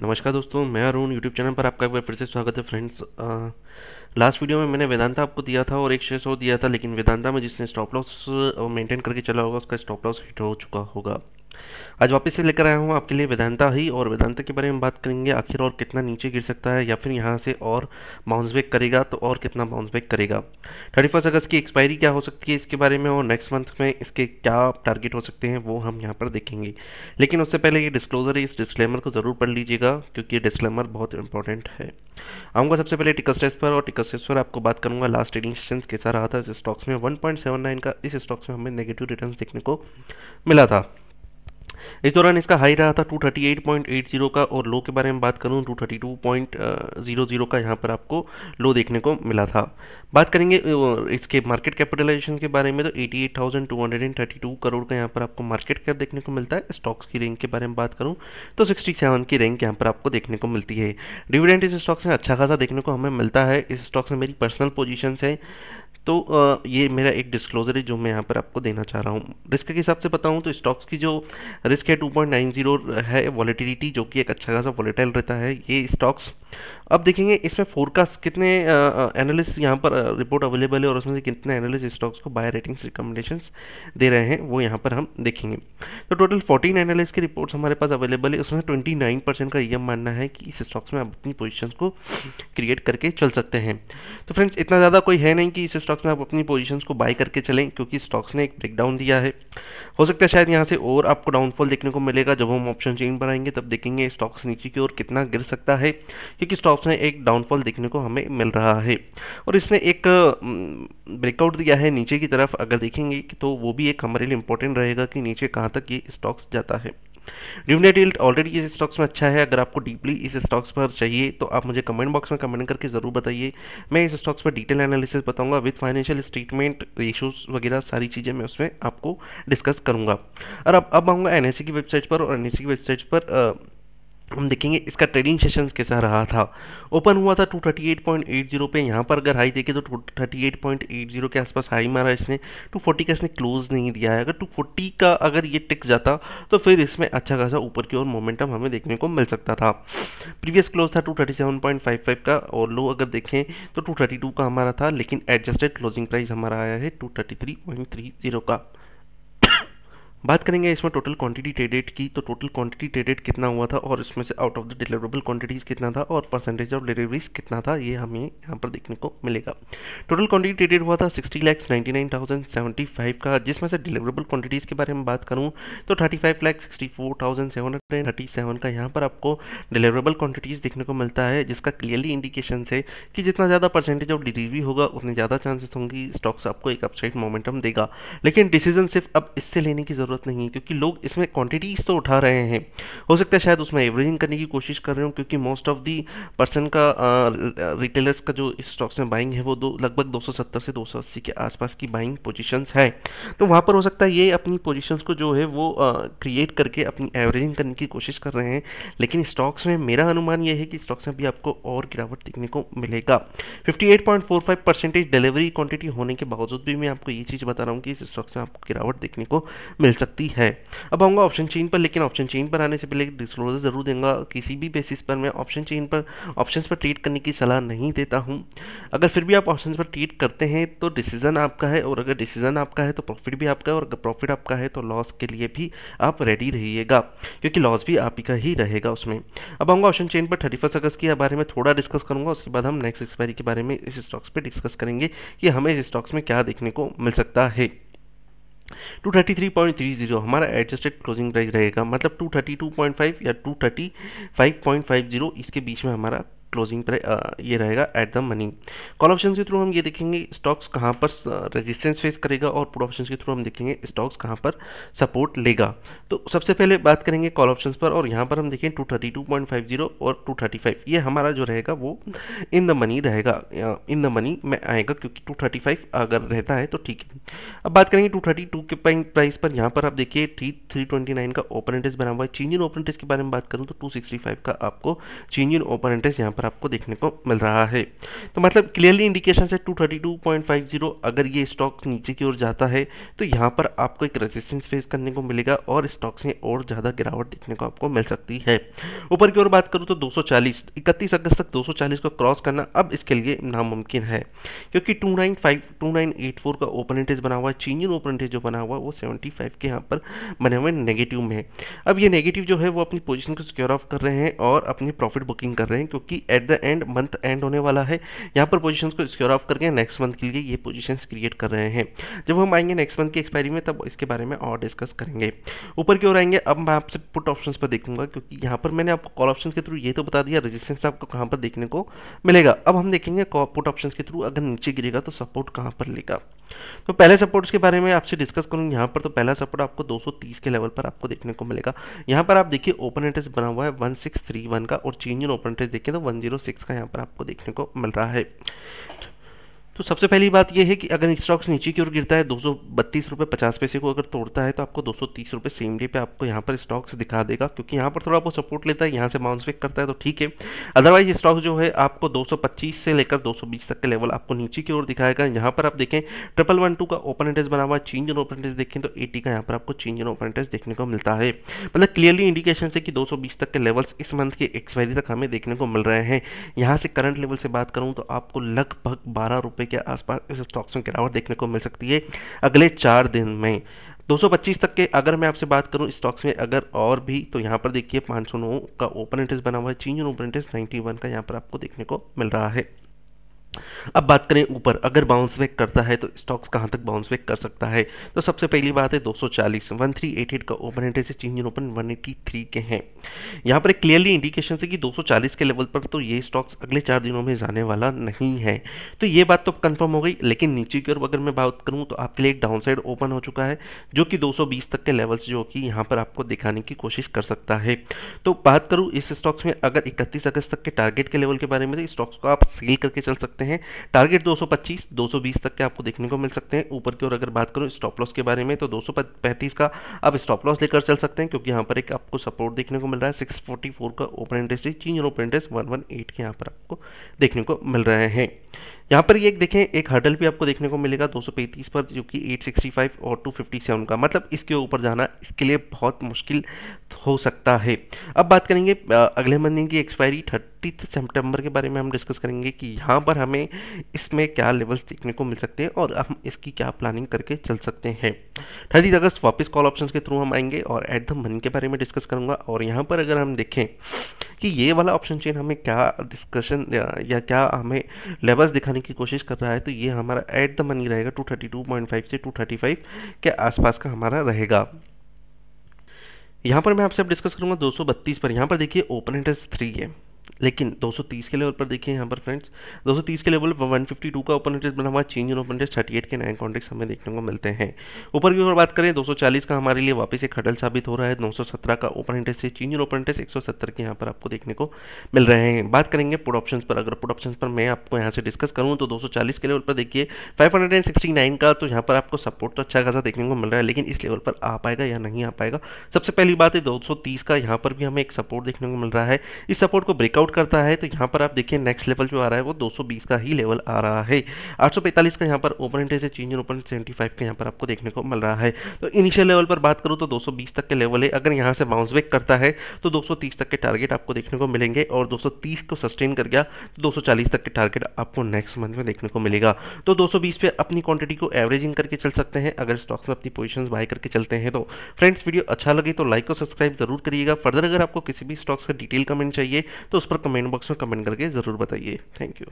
नमस्कार दोस्तों, मैं अरुण यूट्यूब चैनल पर आपका एक बार फिर से स्वागत है फ्रेंड्स। लास्ट वीडियो में मैंने वेदांता आपको दिया था और एक शेयर शो दिया था, लेकिन वेदांता में जिसने स्टॉप लॉस मेंटेन करके चला होगा उसका स्टॉप लॉस हिट हो चुका होगा। आज वापस से लेकर आया हूँ आपके लिए वेदांता ही, और वेदांता के बारे में बात करेंगे आखिर और कितना नीचे गिर सकता है या फिर यहाँ से और बाउंस बैक करेगा तो और कितना बाउंस बैक करेगा। 31 अगस्त की एक्सपायरी क्या हो सकती है इसके बारे में, और नेक्स्ट मंथ में इसके क्या टारगेट हो सकते हैं वो हम यहाँ पर देखेंगे। लेकिन उससे पहले ये डिस्क्लोजर है, इस डिस्क्लेमर को ज़रूर पढ़ लीजिएगा क्योंकि ये डिस्क्लेमर बहुत इंपॉर्टेंट है। आऊँगा सबसे पहले टिकट स्टेज पर, और टिकट स्टेज पर आपको बात करूँगा लास्ट ट्रेडिंग सेशंस कैसा रहा था। इस स्टॉक्स में 1.79 का इस स्टॉक्स में हमें नेगेटिव रिटर्न्स देखने को मिला था। इस दौरान इसका हाई रहा था 238.80 का, और लो के बारे में बात करूं 232.00 का यहाँ पर आपको लो देखने को मिला था। बात करेंगे इसके मार्केट कैपिटलाइजेशन के बारे में तो 88,232 करोड़ का यहाँ पर आपको मार्केट कैप देखने को मिलता है। स्टॉक्स की रैंक के बारे में बात करूँ तो 67 की रैंक यहाँ पर आपको देखने को मिलती है। डिविडेंड इस स्टॉक्स में अच्छा खासा देखने को हमें मिलता है। इस स्टॉक्स में मेरी पर्सनल पोजीशंस है, तो ये मेरा एक डिस्क्लोजर है जो मैं यहाँ पर आपको देना चाह रहा हूँ। रिस्क के हिसाब से बताऊँ तो स्टॉक्स की जो रिस्क है 2.90 है। वॉलेटिलिटी जो कि एक अच्छा खासा वॉलेटाइल रहता है ये स्टॉक्स। अब देखेंगे इसमें फोरकास्ट कितने एनालिस्ट यहाँ पर रिपोर्ट अवेलेबल है और उसमें से कितने एनालिस्ट स्टॉक्स को बाय रेटिंग्स रिकमेंडेशंस दे रहे हैं वो यहाँ पर हम देखेंगे। तो टोटल 14 एनालिस्ट की रिपोर्ट्स हमारे पास अवेलेबल है, उसमें 29% का ये मानना है कि इस स्टॉक्स में आप अपनी पोजीशंस को क्रिएट करके चल सकते हैं। तो फ्रेंड्स इतना ज़्यादा कोई है नहीं कि इस स्टॉक्स में आप अपनी पोजीशंस को बाय करके चलें, क्योंकि स्टॉक्स ने एक ब्रेकडाउन दिया है। हो सकता है शायद यहाँ से और आपको डाउनफॉल देखने को मिलेगा। जब हम ऑप्शन चेन पर आएंगे तब देखेंगे स्टॉक्स नीचे की ओर कितना गिर सकता है, क्योंकि स्टॉक्स में एक डाउनफॉल देखने को हमें मिल रहा है और इसने एक ब्रेकआउट दिया है नीचे की तरफ। अगर देखेंगे तो वो भी एक हमारे लिए इंपॉर्टेंट रहेगा कि नीचे कहाँ तक ये स्टॉक्स जाता है। डिविडेंड यील्ड ऑलरेडी इस स्टॉक्स में अच्छा है। अगर आपको डीपली इस स्टॉक्स पर चाहिए तो आप मुझे कमेंट बॉक्स में कमेंट करके ज़रूर बताइए। मैं इस स्टॉक्स पर डिटेल एनालिसिस बताऊंगा विद फाइनेंशियल स्टेटमेंट, रेशियोज वगैरह सारी चीज़ें मैं उसमें आपको डिस्कस करूंगा। और अब आऊँगा एनएससी की वेबसाइट पर, और एनएससी की वेबसाइट पर हम देखेंगे इसका ट्रेडिंग सेशंस कैसा रहा था। ओपन हुआ था 238.80 पे। यहाँ पर अगर हाई देखे तो 238.80 के आसपास हाई मारा इसने। 240 का इसने क्लोज नहीं दिया है। अगर 240 का अगर ये टिक जाता तो फिर इसमें अच्छा खासा ऊपर की ओर मोमेंटम हमें देखने को मिल सकता था। प्रीवियस क्लोज था 237.55 का, और लो अगर देखें तो 232 का हमारा था, लेकिन एडजस्टेड क्लोजिंग प्राइस हमारा आया है 233.30 का। बात करेंगे इसमें टोटल क्वांटिटी ट्रेडेड की, तो टोटल क्वांटिटी ट्रेडेड कितना हुआ था और इसमें से out of the deliverable quantities कितना था और परसेंटेज ऑफ डिलीवरीज कितना था, ये हमें यहाँ पर देखने को मिलेगा। टोटल क्वांटिटी ट्रेडेड हुआ था 60,99,075 का, जिसमें से डिलीवरेबल क्वांटिटीज़ के बारे में बात करूँ तो 35,64,737 का यहाँ पर आपको डिलीवरेबल क्वांटिटीज़ देखने को मिलता है, जिसका क्लियरली इंडिकेशन है कि जितना ज़्यादा परसेंटेज ऑफ डिलीवरी होगा उतने ज़्यादा चांसेस होंगी स्टॉक्स आपको एक अपसाइड मोमेंटम देगा। लेकिन डिसीजन सिर्फ अब इससे लेने की जरूरत नहीं है, क्योंकि लोग इसमें क्वांटिटीज तो उठा रहे हैं। हो सकता है शायद उसमें एवरेजिंग करने की कोशिश कर रहे हो, क्योंकि मोस्ट ऑफ दी पर्सन का रिटेलर्स का जो इस स्टॉक्स में बाइंग है वो लगभग 270 से 280 के आसपास की बाइंग पोजीशंस है। तो वहाँ पर हो सकता है ये अपनी पोजीशंस को जो है वो क्रिएट करके अपनी एवरेजिंग करने की कोशिश कर रहे हैं। लेकिन स्टॉक्स में मेरा अनुमान ये है कि स्टॉक्स में भी आपको और गिरावट देखने को मिलेगा। 58.45% डिलीवरी क्वांटिटी होने के बावजूद भी मैं आपको ये चीज़ बता रहा हूँ कि इस स्टॉक्स में आपको गिरावट देखने को मिल सकती है। अब आऊँगा ऑप्शन चेन पर, लेकिन ऑप्शन चेन पर आने से पहले एक डिस्क्लोजर जरूर दूंगा। किसी भी बेसिस पर मैं ऑप्शन चेन पर ऑप्शंस पर ट्रेड करने की सलाह नहीं देता हूं। अगर फिर भी आप ऑप्शंस पर ट्रेड करते हैं तो डिसीजन आपका है, और अगर डिसीजन आपका है तो प्रॉफिट भी आपका है, और अगर प्रॉफिट आपका है तो लॉस के लिए भी आप रेडी रहिएगा, क्योंकि लॉस भी आप ही का ही रहेगा उसमें। अब आऊँगा ऑप्शन चेन पर 31 अगस्त के बारे में थोड़ा डिस्कस करूँगा, उसके बाद हम नेक्स्ट एक्सपायरी के बारे में इस स्टॉक्स पर डिस्कस करेंगे कि हमें इस स्टॉक्स में क्या देखने को मिल सकता है। 233.30 हमारा एडजस्टेड क्लोजिंग प्राइस रहेगा, मतलब 232.5 या 235.50 इसके बीच में हमारा क्लोजिंग प्राइस ये रहेगा at the money. Call option के थ्रू हम ये देखेंगे स्टॉक्स कहाँ पर रेजिस्टेंस फेस करेगा, और पुट ऑप्शन के थ्रू हम देखेंगे स्टॉक्स कहाँ पर सपोर्ट लेगा। तो सबसे पहले बात करेंगे कॉल ऑप्शंस पर, और यहाँ पर हम देखें 232.50 और 235 ये हमारा जो रहेगा वो इन द मनी रहेगा, इन द मनी में आएगा, क्योंकि 235 अगर रहता है तो ठीक है। अब बात करेंगे 232 के प्राइस पर। यहाँ पर आप देखिए 329 का ओपन इंटरेस्ट बना हुआ है। चेंज इन ओपन इंटरेस्ट के बारे में बात करूँ तो 265 का आपको चेंज इन ओपन इंटरेस्ट यहाँ पर आपको देखने को मिल रहा है। तो मतलब क्लियरली इंडिकेशन है 232.50 अगर ये स्टॉक नीचे की ओर जाता है तो यहाँ पर आपको एक रेजिस्टेंस फेस करने को मिलेगा और स्टॉक्स में और ज़्यादा गिरावट देखने को आपको मिल सकती है। ऊपर की ओर बात करूँ तो 240 31 अगस्त तक 240 को क्रॉस करना अब इसके लिए नामुमकिन है, क्योंकि 2984 का ओपन इंटरेस्ट बना हुआ है। चेंज इन ओपन इंटरेस्ट जो बना हुआ है वो 75 के यहाँ पर बने हुए नेगेटिव में है। अब ये नेगेटिव जो है वो अपनी पोजीशन को सिक्योर ऑफ कर रहे हैं और अपनी प्रॉफिट बुकिंग कर रहे हैं, क्योंकि at the end month and होने वाला है। यहाँ पर पोजीशन को सिक्योर ऑफ करके नेक्स्ट मंथ के लिए ये पोजीशन क्रिएट कर रहे हैं। जब हम आएंगे नेक्स्ट मंथ की एक्सपायरी में तब इसके बारे में और डिस्कस करेंगे। ऊपर की ओर आएंगे, अब मैं आपसे पुट ऑप्शंस पर देखूंगा, क्योंकि यहाँ पर मैंने आपको कॉल ऑप्शंस के थ्रू ये तो बता दिया रेजिस्टेंस आपको कहाँ पर देखने को मिलेगा। अब हम देखेंगे पुट ऑप्शंस के थ्रू अगर नीचे गिरेगा तो सपोर्ट कहाँ पर लेगा। तो पहले सपोर्ट्स के बारे में आपसे डिस्कस करूँ यहाँ पर। तो पहला सपोर्ट आपको 230 के लेवल पर आपको देखने को मिलेगा। यहाँ पर आप देखिए ओपन इंटरेस्ट बना हुआ है 1631 का और चेंज इन ओपन इंटरेस्ट देखिए तो 106 का यहाँ पर आपको देखने को मिल रहा है। तो सबसे पहली बात यह है कि अगर स्टॉक्स नीचे की ओर गिरता है 232 रुपये 50 पैसे को अगर तोड़ता है तो आपको 230 रुपये सेम डे पे आपको यहाँ पर स्टॉक्स दिखा देगा, क्योंकि यहाँ पर थोड़ा बहुत सपोर्ट लेता है, यहाँ से बाउंस बैक करता है तो ठीक है। अदरवाइज स्टॉक जो है आपको 225 से लेकर 220 तक के लेवल आपको नीचे की ओर दिखाएगा। यहाँ पर आप देखें 1112 का ओपन इंटरेस्ट बना हुआ है, चेंज इन ओपन इंटरेस्ट देखें तो 80 का यहाँ पर आपको चेंज इन ओपन इंटरेस्ट देखने को मिलता है। मतलब क्लियरली इंडिकेशन है कि 220 तक के लेवल्स इस मंथ के एक्सपायरी तक हमें देखने को मिल रहे हैं। यहाँ से करंट लेवल से बात करूँ तो आपको लगभग 12 रुपये के आसपास स्टॉक्स में गिरावट देखने को मिल सकती है अगले 4 दिन में। 225 तक के अगर मैं आपसे बात करूं स्टॉक्स में अगर और भी, तो यहाँ पर देखिए 509 का ओपन इंटरेस्ट बना हुआ है, चेंज इन ओपन इंटरेस्ट 91 का यहाँ पर आपको देखने को मिल रहा है। अब बात करें ऊपर, अगर बाउंस बैक करता है तो स्टॉक्स कहां तक बाउंस बैक कर सकता है। तो सबसे पहली बात है 240 1388 का open interest change in open 183 के हैं। यहां पर एक क्लियरली इंडिकेशन है कि 240 के लेवल पर तो ये स्टॉक्स अगले 4 दिनों में जाने वाला नहीं है। तो ये बात तो कंफर्म हो गई। लेकिन नीचे की ओर अगर मैं बात करूँ तो आपके लिए एक डाउन साइड ओपन हो चुका है जो कि 220 तक के लेवल्स जो कि यहाँ पर आपको दिखाने की कोशिश कर सकता है। तो बात करूँ इस स्टॉक्स में अगर 31 अगस्त तक के टारगेट के लेवल के बारे में, तो स्टॉक्स को आप सेल करके चल सकते हैं। टारगेट 225 220 तक के आपको देखने को मिल सकते हैं। ऊपर की ओर अगर बात करूं स्टॉप लॉस के बारे में तो 235 का आप स्टॉप लॉस लेकर चल सकते हैं, क्योंकि यहाँ पर एक आपको सपोर्ट देखने को मिल रहा है 644 का open interest change in open interest 118 के यहाँ पर आपको देखने को मिल रहे हैं। यहाँ पर ये एक देखें एक हर्डल भी आपको देखने को मिलेगा 235 पर, जो कि 865 और 257 का, मतलब इसके ऊपर जाना इसके लिए बहुत मुश्किल हो सकता है। अब बात करेंगे अगले महीने की एक्सपायरी 30 सितंबर के बारे में हम डिस्कस करेंगे कि यहाँ पर हमें इसमें क्या लेवल्स देखने को मिल सकते हैं और हम इसकी क्या प्लानिंग करके चल सकते हैं। 30 अगस्त वापस कॉल ऑप्शंस के थ्रू हम आएंगे और एट द मनी के बारे में डिस्कस करूँगा। और यहाँ पर अगर हम देखें कि ये वाला ऑप्शन चेन हमें क्या डिस्कशन या क्या हमें लेवल्स दिखाने की कोशिश कर रहा है, तो ये हमारा एट द मनी रहेगा 232.5 से 235 के आसपास का हमारा रहेगा। यहाँ पर मैं आपसे अब डिस्कस करूँगा 232 पर। यहाँ पर देखिए ओपन इंटरेस्ट 3 है, लेकिन 230 के लेवल पर देखिए यहाँ पर फ्रेंड्स 230 के लेवल पर 152 का ओपन इंटरेस्ट बना हुआ, चेंज इन ओपन इंटरेस्ट 38 के नए कॉन्ट्रैक्ट्स हमें देखने को मिलते हैं। ऊपर की ओर बात करें 240 का हमारे लिए वापस एक हडल साबित हो रहा है। 917 का ओपन इंटरेस्ट से चेंज इन ओपन इंटरेस्ट 170 के यहाँ पर आपको देखने को मिल रहे हैं। बात करेंगे पुट ऑप्शंस पर। अगर पुट ऑप्शंस पर मैं आपको यहाँ से डिस्कस करूँ तो 240 के लेवल पर देखिए 569 का, तो यहाँ पर आपको सपोर्ट तो अच्छा खासा देखने को मिल रहा है, लेकिन इस लेवल पर आ पाएगा या नहीं आ पाएगा। सबसे पहली बात है 230 का, यहाँ पर भी हमें एक सपोर्ट देखने को मिल रहा है। इस सपोर्ट को ब्रेकआउट करता है तो यहाँ पर आप देखिए नेक्स्ट लेवल जो आ रहा है वो 220 का ही लेवल आ रहा है। 845 का यहाँ पर ओपन इंटरेस्ट है, चेंज इन ओपन 75 का यहाँ पर आपको देखने को मिल रहा है। तो इनिशियल लेवल पर बात करूँ तो 220 तक के लेवल है। अगर यहाँ से बाउंस बैक करता है तो 230 तक के टारगेट आपको देखने को मिलेंगे और 230 को सस्टेन कर गया तो 240 तक के टारगेट आपको नेक्स्ट मंथ में देखने को मिलेगा। तो 220 पे अपनी क्वांटिटी को एवरेजिंग करके चल सकते हैं अगर स्टॉक्स में अपनी पोजीशंस बाय करके चलते हैं तो। फ्रेंड्स वीडियो अच्छा लगे तो लाइक और सब्सक्राइब जरूर करिएगा। फर्दर अगर आपको किसी भी स्टॉक्स का डिटेल कमेंट चाहिए तो उस पर कमेंट बॉक्स में कमेंट करके जरूर बताइए। Thank you.